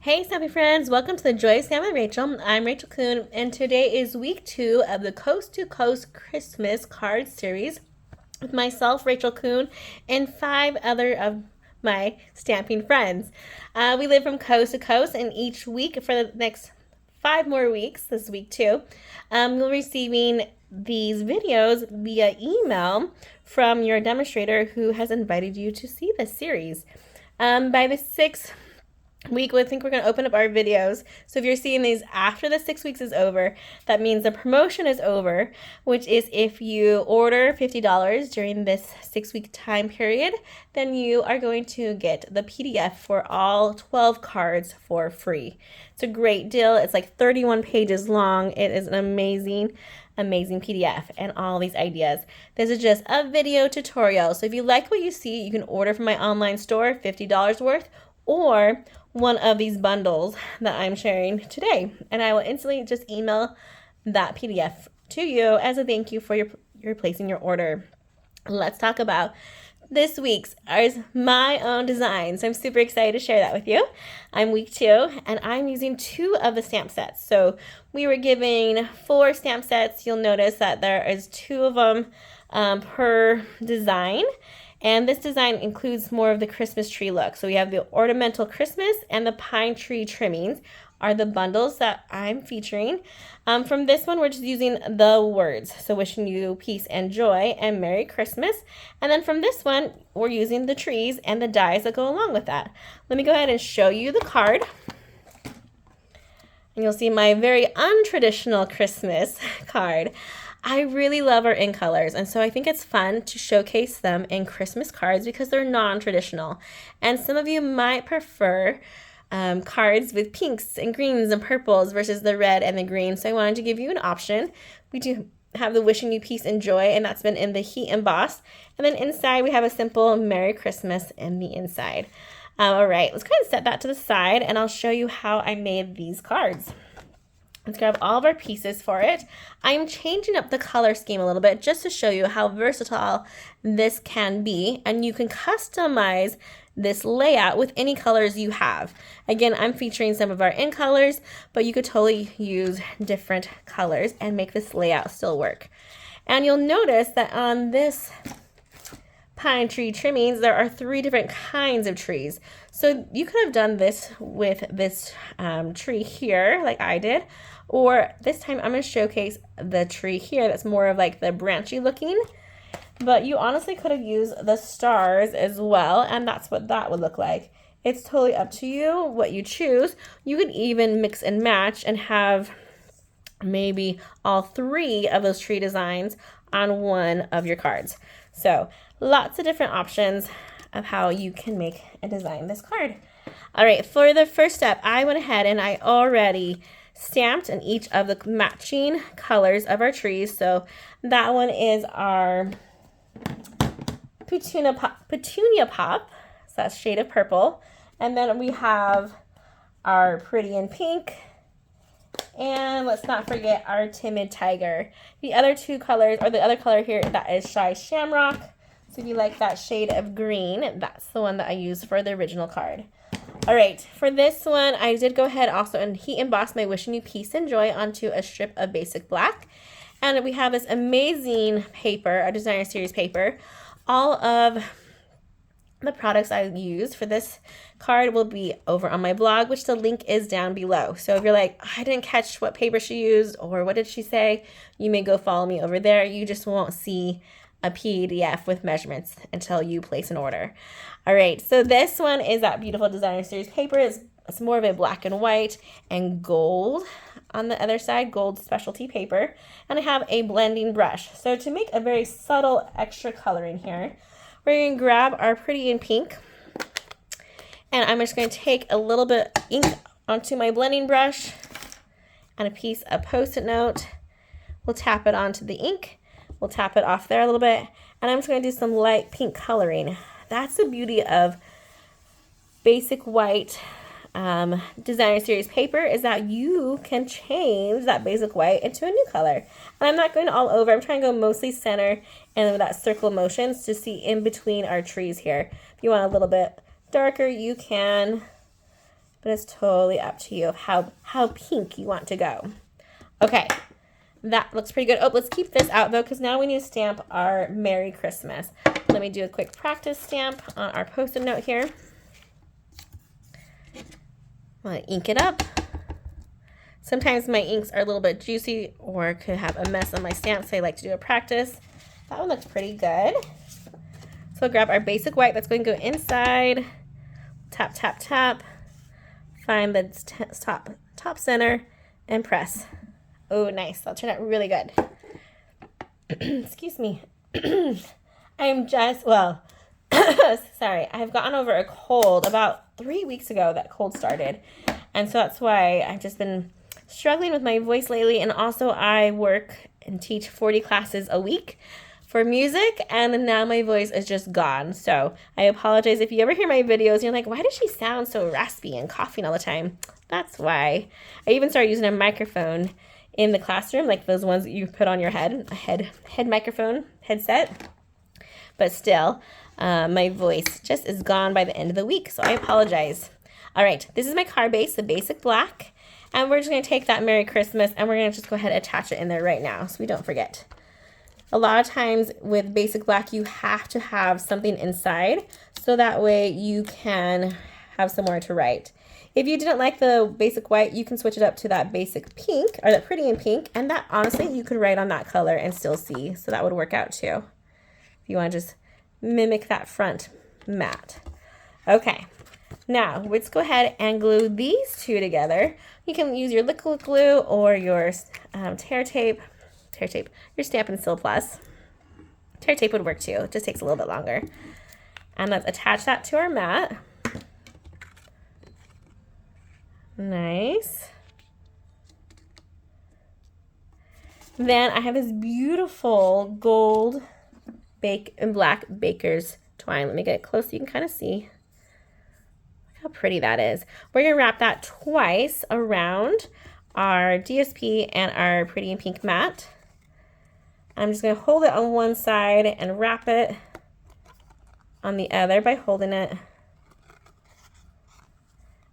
Hey, Stampin' friends! Welcome to the Joy Stamp with Rachel. I'm Rachel Kuhn, and today is week 2 of the Coast to Coast Christmas card series with myself, Rachel Kuhn, and 5 other of my stamping friends. We live from coast to coast, and each week for the next 5 more weeks, this week 2, you'll be receiving these videos via email from your demonstrator who has invited you to see this series. By the 6th week, I think we're going to open up our videos. So if you're seeing these after the 6 weeks is over, that means the promotion is over, which is if you order $50 during this 6-week time period, then you are going to get the PDF for all 12 cards for free. It's a great deal. It's like 31 pages long. It is an amazing PDF and all these ideas. This is just a video tutorial. So if you like what you see, you can order from my online store, $50 worth, or one of these bundles that I'm sharing today, and I will instantly just email that PDF to you as a thank you for your placing your order. Let's talk about this week's is my own design. So I'm super excited to share that with you. I'm week 2 and I'm using 2 of the stamp sets. So we were giving 4 stamp sets. You'll notice that there is 2 of them per design. And this design includes more of the Christmas tree look. So we have the Ornamental Christmas and the Pine Tree Trimmings are the bundles that I'm featuring. From this one, we're just using the words. So wishing you peace and joy and Merry Christmas. And then from this one, we're using the trees and the dies that go along with that. Let me go ahead and show you the card. And you'll see my very untraditional Christmas card. I really love our in colors, and so I think it's fun to showcase them in Christmas cards because they're non-traditional. And some of you might prefer cards with pinks and greens and purples versus the red and the green, so I wanted to give you an option. We do have the wishing you peace and joy, and that's been in the heat emboss. And then inside we have a simple Merry Christmas in the inside. All right, let's go ahead and set that to the side, and I'll show you how I made these cards. Let's grab all of our pieces for it. I'm changing up the color scheme a little bit just to show you how versatile this can be, and you can customize this layout with any colors you have. Again, I'm featuring some of our in colors, but you could totally use different colors and make this layout still work. And you'll notice that on this pine tree trimmings, there are 3 different kinds of trees. So you could have done this with this tree here, like I did, or this time I'm going to showcase the tree here that's more of like the branchy looking, but you honestly could have used the stars as well, and that's what that would look like. It's totally up to you what you choose. You could even mix and match and have maybe all 3 of those tree designs on one of your cards. So lots of different options of how you can make and design this card. All right, for the first step, I went ahead and I already stamped in each of the matching colors of our trees. So that one is our Petunia Pop, so that's shade of purple. And then we have our Pretty in Pink. And let's not forget our Timid Tiger. The other 2 colors, or the other color here, that is Shy Shamrock. So if you like that shade of green, that's the one that I used for the original card. All right, for this one, I did go ahead also and heat emboss my wishing you peace and joy onto a strip of basic black. And we have this amazing paper, a designer series paper. All of the products I used for this card will be over on my blog, which the link is down below. So if you're like, I didn't catch what paper she used or what did she say, you may go follow me over there. You just won't see a PDF with measurements until you place an order. All right, so this one is that beautiful designer series paper. It's more of a black and white and gold on the other side, gold specialty paper. And I have a blending brush. So to make a very subtle extra coloring here, we're going to grab our Pretty in Pink, and I'm just going to take a little bit of ink onto my blending brush and a piece of Post-it note. We'll tap it onto the ink. We'll tap it off there a little bit, and I'm just going to do some light pink coloring. That's the beauty of basic white designer series paper, is that you can change that basic white into a new color. And I'm not going all over. I'm trying to go mostly center and with that circle motions to see in between our trees here. If you want a little bit darker, you can but it's totally up to you how pink you want to go. Okay, that looks pretty good. Oh, let's keep this out though, because now we need to stamp our Merry Christmas. Let me do a quick practice stamp on our Post-it note here. I'm gonna ink it up. Sometimes my inks are a little bit juicy or could have a mess on my stamp, so I like to do a practice. That one looks pretty good. So we'll grab our basic white that's going to go inside. Tap, tap, tap. Find the top center and press. Oh, nice. That'll turn out really good. Excuse me. I'm just, well, sorry. I've gotten over a cold about 3 weeks ago. That cold started. And so that's why I've just been struggling with my voice lately. And also I work and teach 40 classes a week for music, and now my voice is just gone. So I apologize if you ever hear my videos and you're like, why does she sound so raspy and coughing all the time? That's why. I even started using a microphone in the classroom, like those ones that you put on your head, a head microphone, headset. But still, my voice just is gone by the end of the week, so I apologize. All right, this is my card base, the basic black, and we're just gonna take that Merry Christmas and we're gonna just go ahead and attach it in there right now so we don't forget. A lot of times with basic black, you have to have something inside so that way you can have somewhere to write. If you didn't like the basic white, you can switch it up to that basic pink or that pretty in pink, and that honestly you could write on that color and still see, so that would work out too. If you want to just mimic that front mat. Okay, now let's go ahead and glue these two together. You can use your liquid glue or your tear tape, your Stampin' Sil Plus. Tear tape would work too, it just takes a little bit longer. And let's attach that to our mat. Nice. Then I have this beautiful gold and black baker's twine. Let me get it close so you can kind of see. Look how pretty that is. We're going to wrap that twice around our DSP and our pretty in pink mat. I'm just going to hold it on one side and wrap it on the other by holding it.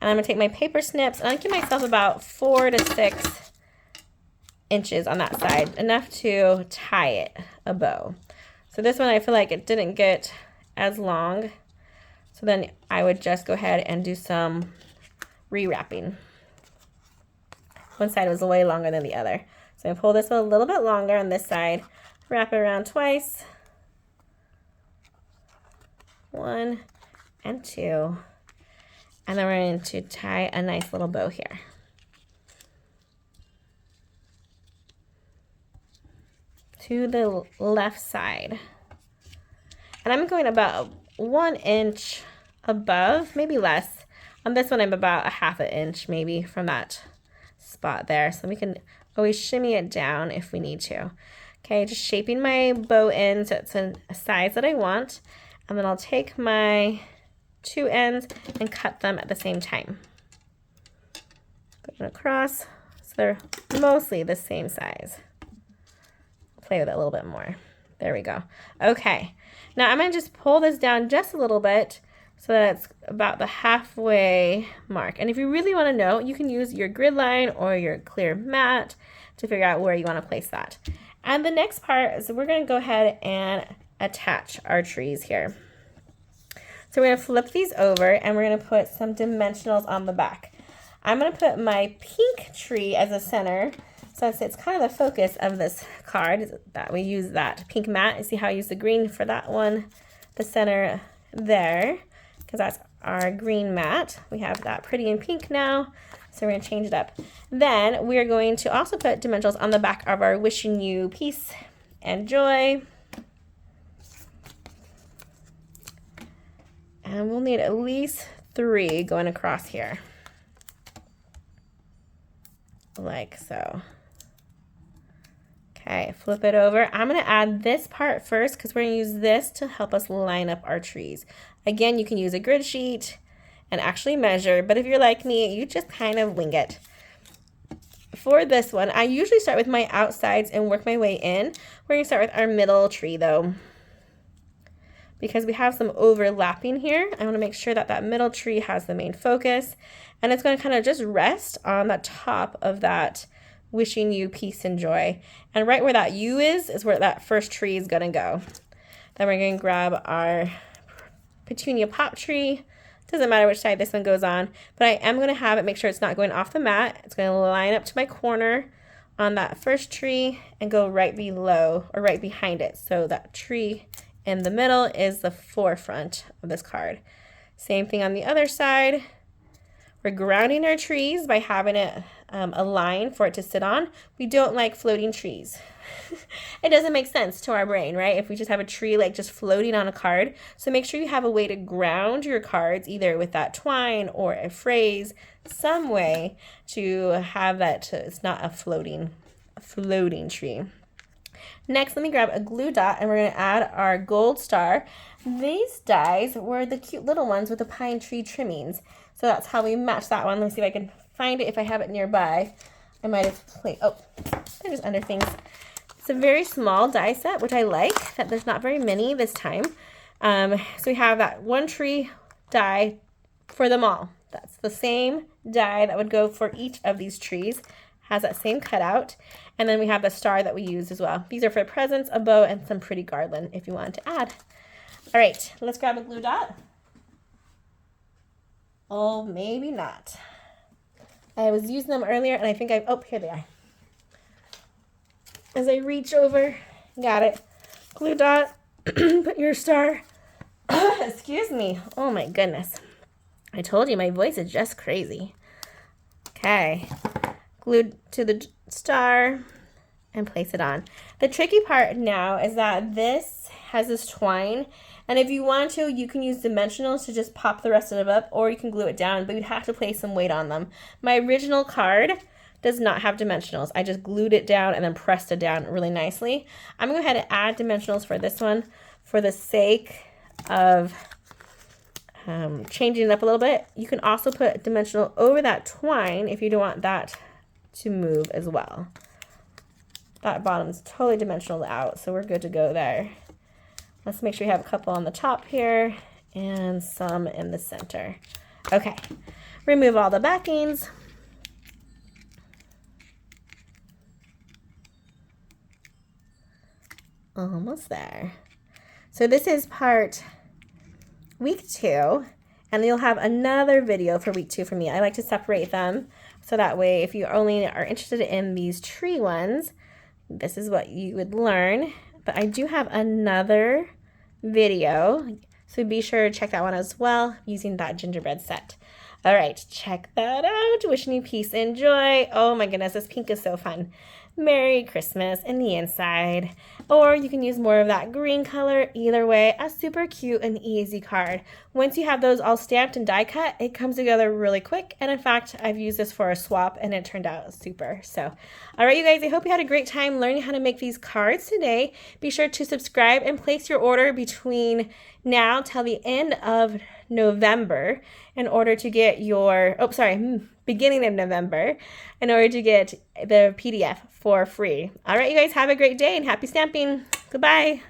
And I'm going to take my paper snips and I'll give myself about 4 to 6 inches on that side, enough to tie it a bow. So this one I feel like it didn't get as long, so then I would just go ahead and do some rewrapping. One side was way longer than the other. So I'm going to pull this one a little bit longer on this side, wrap it around twice. 1 and 2. And then we're going to tie a nice little bow here. To the left side. And I'm going about 1 inch above, maybe less. On this one I'm about a 1/2 inch maybe from that spot there. So we can always shimmy it down if we need to. Okay, just shaping my bow in so it's a size that I want. And then I'll take my 2 ends and cut them at the same time. Put them across so they're mostly the same size. Play with it a little bit more. There we go. Okay, now I'm going to just pull this down just a little bit so that it's about the halfway mark. And if you really want to know, you can use your grid line or your clear mat to figure out where you want to place that. And the next part is we're going to go ahead and attach our trees here. So we're going to flip these over and we're going to put some dimensionals on the back. I'm going to put my pink tree as a center, since it's kind of the focus of this card, that we use that pink mat. You see how I use the green for that one, the center there, because that's our green mat. We have that pretty in pink now, so we're going to change it up. Then we're going to also put dimensionals on the back of our wishing you peace and joy. And we'll need at least 3 going across here. Like so. Okay, flip it over. I'm going to add this part first because we're going to use this to help us line up our trees. Again, you can use a grid sheet and actually measure, but if you're like me, you just kind of wing it. For this one, I usually start with my outsides and work my way in. We're going to start with our middle tree though. because we have some overlapping here. I want to make sure that that middle tree has the main focus, and it's going to kind of just rest on the top of that wishing you peace and joy. And right where that U is where that first tree is going to go. Then we're going to grab our petunia pop tree. Doesn't matter which side this one goes on, but I am going to have it make sure it's not going off the mat. It's going to line up to my corner on that first tree and go right below or right behind it. So that tree in the middle is the forefront of this card. Same thing on the other side. We're grounding our trees by having it a line for it to sit on. We don't like floating trees. It doesn't make sense to our brain, right? If we just have a tree like just floating on a card. So make sure you have a way to ground your cards, either with that twine or a phrase, some way to have that it's not a floating tree. Next, let me grab a glue dot and we're going to add our gold star. These dies were the cute little ones with the pine tree trimmings. So that's how we match that one. Let me see if I can find it. If I have it nearby, I might have played. Oh, they're just under things. It's a very small die set, which I like, that there's not very many this time. So we have that one tree die for them all. That's the same die that would go for each of these trees. Has that same cutout. And then we have the star that we use as well. These are for presents, a bow, and some pretty garland if you wanted to add. All right, let's grab a glue dot. Oh, maybe not. I was using them earlier and I think oh, here they are. As I reach over, got it. Glue dot, put your star. Excuse me. Oh my goodness. I told you my voice is just crazy. Okay. Glued to the star and place it on. The tricky part now is that this has this twine, and if you want to, you can use dimensionals to just pop the rest of it up, or you can glue it down, but you'd have to place some weight on them. My original card does not have dimensionals. I just glued it down and then pressed it down really nicely. I'm going to go ahead and add dimensionals for this one for the sake of changing it up a little bit. You can also put dimensional over that twine if you don't want that to move as well. That bottom's totally dimensional out, so we're good to go there. Let's make sure we have a couple on the top here and some in the center. Okay, remove all the backings. Almost there. So this is part week 2, and you'll have another video for week 2 from me. I like to separate them so that way if you only are interested in these tree ones, this is what you would learn. But I do have another video, so be sure to check that one as well using that gingerbread set. All right, check that out. Wishing you peace and joy. Oh my goodness, this pink is so fun. Merry Christmas in the inside. Or you can use more of that green color. Either way, a super cute and easy card. Once you have those all stamped and die cut, it comes together really quick. And in fact, I've used this for a swap and it turned out super. So, all right, you guys, I hope you had a great time learning how to make these cards today. Be sure to subscribe and place your order between now till the end of November in order to get your, beginning of November, in order to get the PDF for free. All right, you guys, have a great day and happy stamping. Goodbye.